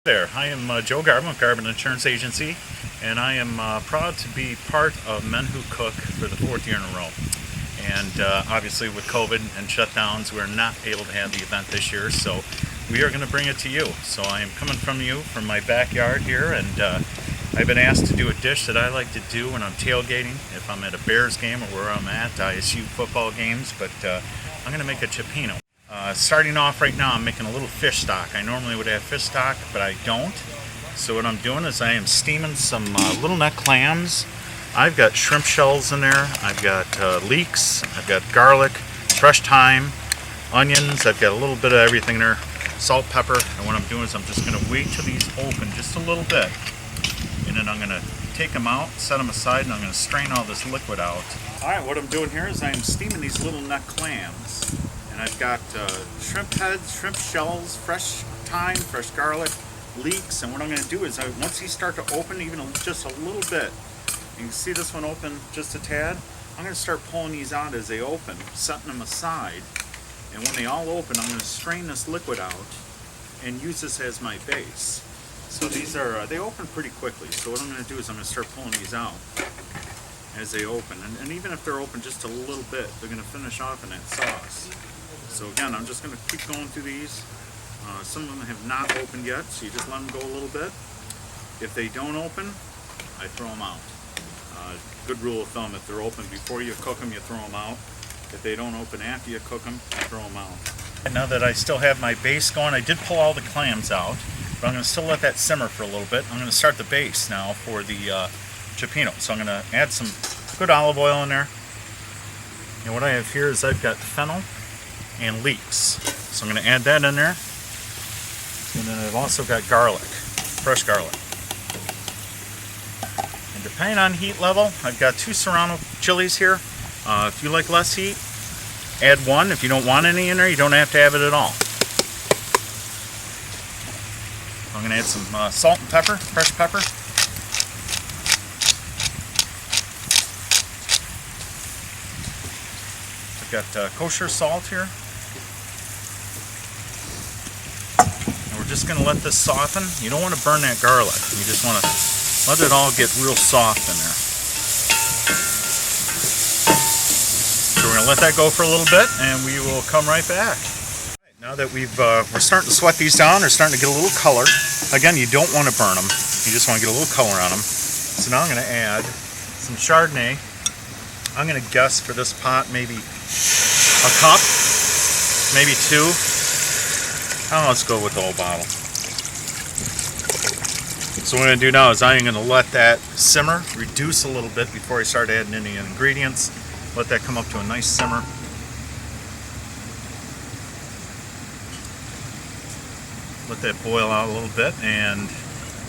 There, I am Joe Garbin with Garbin Insurance Agency, and I am proud to be part of Men Who Cook for the 4th year in a row. And obviously with COVID and shutdowns, we're not able to have the event this year, so we are going to bring it to you. So I am coming from you from my backyard here, and I've been asked to do a dish that I like to do when I'm tailgating, if I'm at a Bears game or where I'm at, ISU football games, but I'm going to make a Cioppino. Starting off right now, I'm making a little fish stock. I normally would have fish stock, but I don't. So what I'm doing is I am steaming some little neck clams. I've got shrimp shells in there. I've got leeks. I've got garlic, fresh thyme, onions. I've got a little bit of everything there. Salt, pepper. And what I'm doing is I'm just going to wait till these open just a little bit. And then I'm going to take them out, set them aside, and I'm going to strain all this liquid out. Alright, what I'm doing here is I'm steaming these little neck clams. And I've got shrimp heads, shrimp shells, fresh thyme, fresh garlic, leeks. And what I'm going to do is once these start to open even just a little bit, you can see this one open just a tad, I'm going to start pulling these out as they open, setting them aside. And when they all open, I'm going to strain this liquid out and use this as my base. So these are, they open pretty quickly. So what I'm going to do is I'm going to start pulling these out as they open. And even if they're open just a little bit, they're going to finish off in that sauce. So again, I'm just going to keep going through these. Some of them have not opened yet, so you just let them go a little bit. If they don't open, I throw them out. Good rule of thumb, if they're open before you cook them, you throw them out. If they don't open after you cook them, you throw them out. And now that I still have my base going, I did pull all the clams out, but I'm going to still let that simmer for a little bit. I'm going to start the base now for the Cioppino. So I'm going to add some good olive oil in there. And what I have here is I've got fennel and leeks. So I'm going to add that in there. And then I've also got garlic, fresh garlic. And depending on heat level, I've got 2 serrano chilies here. If you like less heat, add 1. If you don't want any in there, you don't have to have it at all. I'm going to add some salt and pepper, fresh pepper. I've got kosher salt here. Just going to let this soften. You don't want to burn that garlic. You just want to let it all get real soft in there. So we're going to let that go for a little bit, and we will come right back. Now that we're starting to sweat these down, they're starting to get a little color. Again, you don't want to burn them. You just want to get a little color on them. So now I'm going to add some Chardonnay. I'm going to guess for this pot maybe a cup, maybe 2. Oh, let's go with the whole bottle. So what I'm going to do now is I'm going to let that simmer, reduce a little bit before I start adding any ingredients. Let that come up to a nice simmer. Let that boil out a little bit, and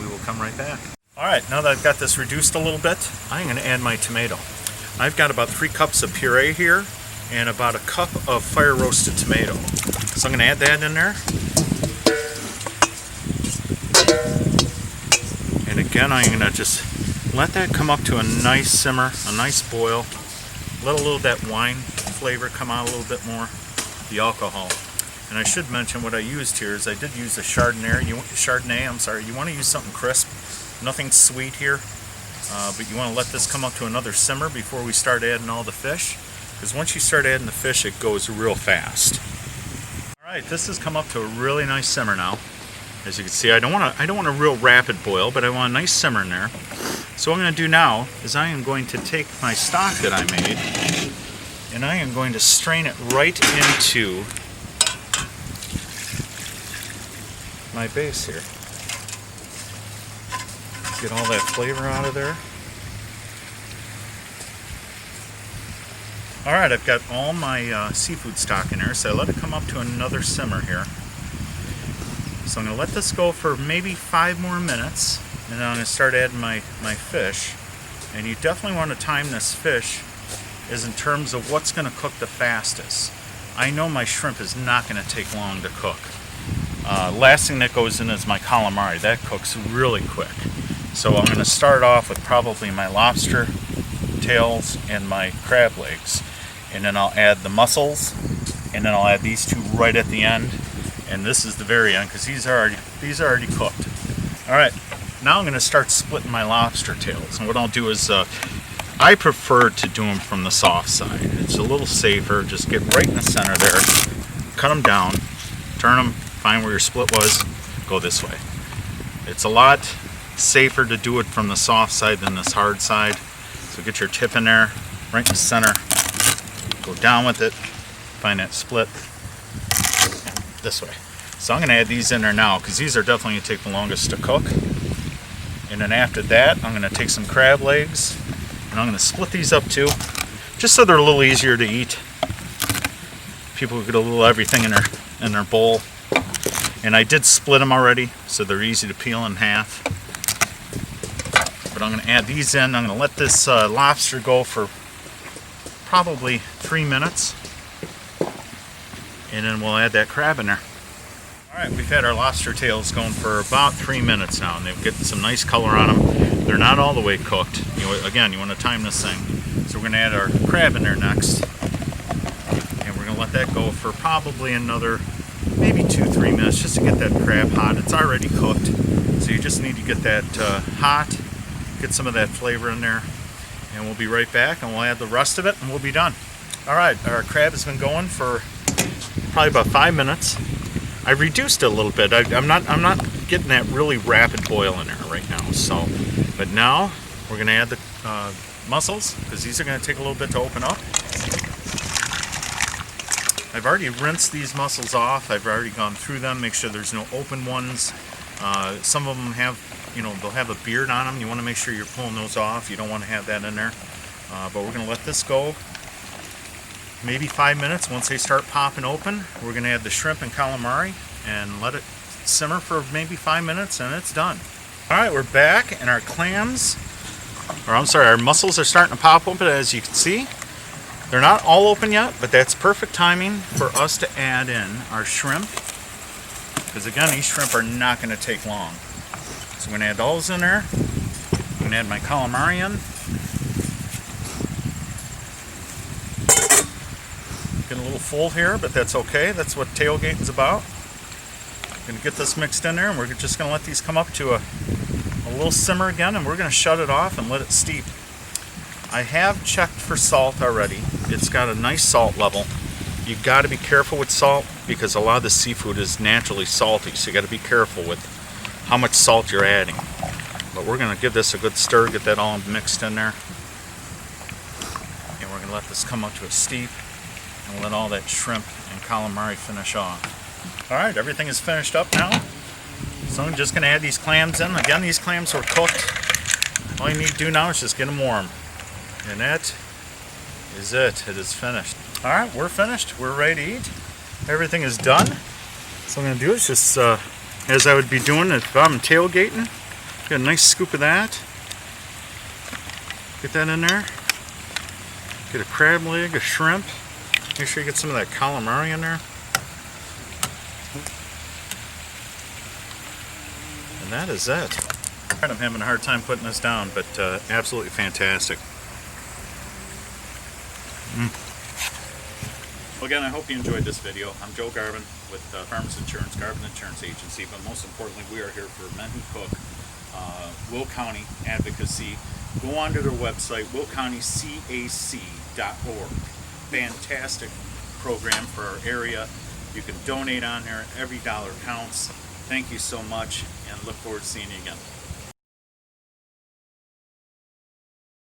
we will come right back. Alright, now that I've got this reduced a little bit, I'm going to add my tomato. I've got about 3 cups of puree here, and about a cup of fire roasted tomato. So I'm going to add that in there. And again, I'm going to just let that come up to a nice simmer, a nice boil. Let a little of that wine flavor come out a little bit more, the alcohol. And I should mention what I used here is I did use a Chardonnay. You want to use something crisp, nothing sweet here. But you want to let this come up to another simmer before we start adding all the fish. Because once you start adding the fish, it goes real fast. Alright, this has come up to a really nice simmer now. As you can see, I don't want a real rapid boil, but I want a nice simmer in there. So what I'm going to do now is I am going to take my stock that I made, and I am going to strain it right into my base here. Get all that flavor out of there. Alright, I've got all my seafood stock in there, so I let it come up to another simmer here. So I'm going to let this go for maybe 5 more minutes, and then I'm going to start adding my fish. And you definitely want to time this fish is in terms of what's going to cook the fastest. I know my shrimp is not going to take long to cook. Last thing that goes in is my calamari. That cooks really quick. So I'm going to start off with probably my lobster tails and my crab legs. And then I'll add the mussels, and then I'll add these 2 right at the end. And this is the very end because these are already cooked. All right, now I'm going to start splitting my lobster tails. And what I'll do is, I prefer to do them from the soft side. It's a little safer. Just get right in the center there, cut them down, turn them, find where your split was, go this way. It's a lot safer to do it from the soft side than this hard side. So get your tip in there, right in the center, go down with it, find that split, this way. So I'm going to add these in there now because these are definitely going to take the longest to cook. And then after that, I'm going to take some crab legs and I'm going to split these up too, just so they're a little easier to eat. People get a little everything in their bowl. And I did split them already, so they're easy to peel in half. But I'm going to add these in. I'm going to let this lobster go for probably 3 minutes. And then we'll add that crab in there. Alright, we've had our lobster tails going for about 3 minutes now, and they're getting some nice color on them. They're not all the way cooked. Again, you want to time this thing. So we're going to add our crab in there next. And we're going to let that go for probably another maybe 2-3 minutes just to get that crab hot. It's already cooked, so you just need to get that hot, get some of that flavor in there, and we'll be right back and we'll add the rest of it and we'll be done. Alright, our crab has been going for probably about 5 minutes. I reduced it a little bit. I'm not getting that really rapid boil in there right now. So, but now we're going to add the mussels because these are going to take a little bit to open up. I've already rinsed these mussels off. I've already gone through them, make sure there's no open ones. Some of them have, they'll have a beard on them. You want to make sure you're pulling those off. You don't want to have that in there. But we're going to let this go maybe 5 minutes. Once they start popping open, we're going to add the shrimp and calamari and let it simmer for maybe 5 minutes and it's done. Alright, we're back and our our mussels are starting to pop open, as you can see. They're not all open yet, but that's perfect timing for us to add in our shrimp. Because again, these shrimp are not going to take long. So I'm going to add those in there. I'm going to add my calamari in. Getting a little full here, but that's okay. That's what tailgating's about. I'm going to get this mixed in there, and we're just going to let these come up to a little simmer again, and we're going to shut it off and let it steep. I have checked for salt already. It's got a nice salt level. You got to be careful with salt because a lot of the seafood is naturally salty, so you got to be careful with how much salt you're adding. But we're going to give this a good stir, get that all mixed in there. And we're going to let this come up to a steep and let all that shrimp and calamari finish off. Alright, everything is finished up now. So I'm just going to add these clams in. Again, these clams were cooked. All you need to do now is just get them warm. And that is it. It is finished. Alright, we're finished. We're ready to eat. Everything is done. So what I'm going to do is just, as I would be doing if I'm tailgating, get a nice scoop of that. Get that in there. Get a crab leg, a shrimp. Make sure you get some of that calamari in there. And that is it. I'm having a hard time putting this down, but absolutely fantastic. Well, again, I hope you enjoyed this video. I'm Joe Garbin with Farmers Insurance, Garbin Insurance Agency, but most importantly, we are here for Men Who Cook, Will County Advocacy. Go onto their website, willcountycac.org. Fantastic program for our area. You can donate on there. Every dollar counts. Thank you so much, and look forward to seeing you again.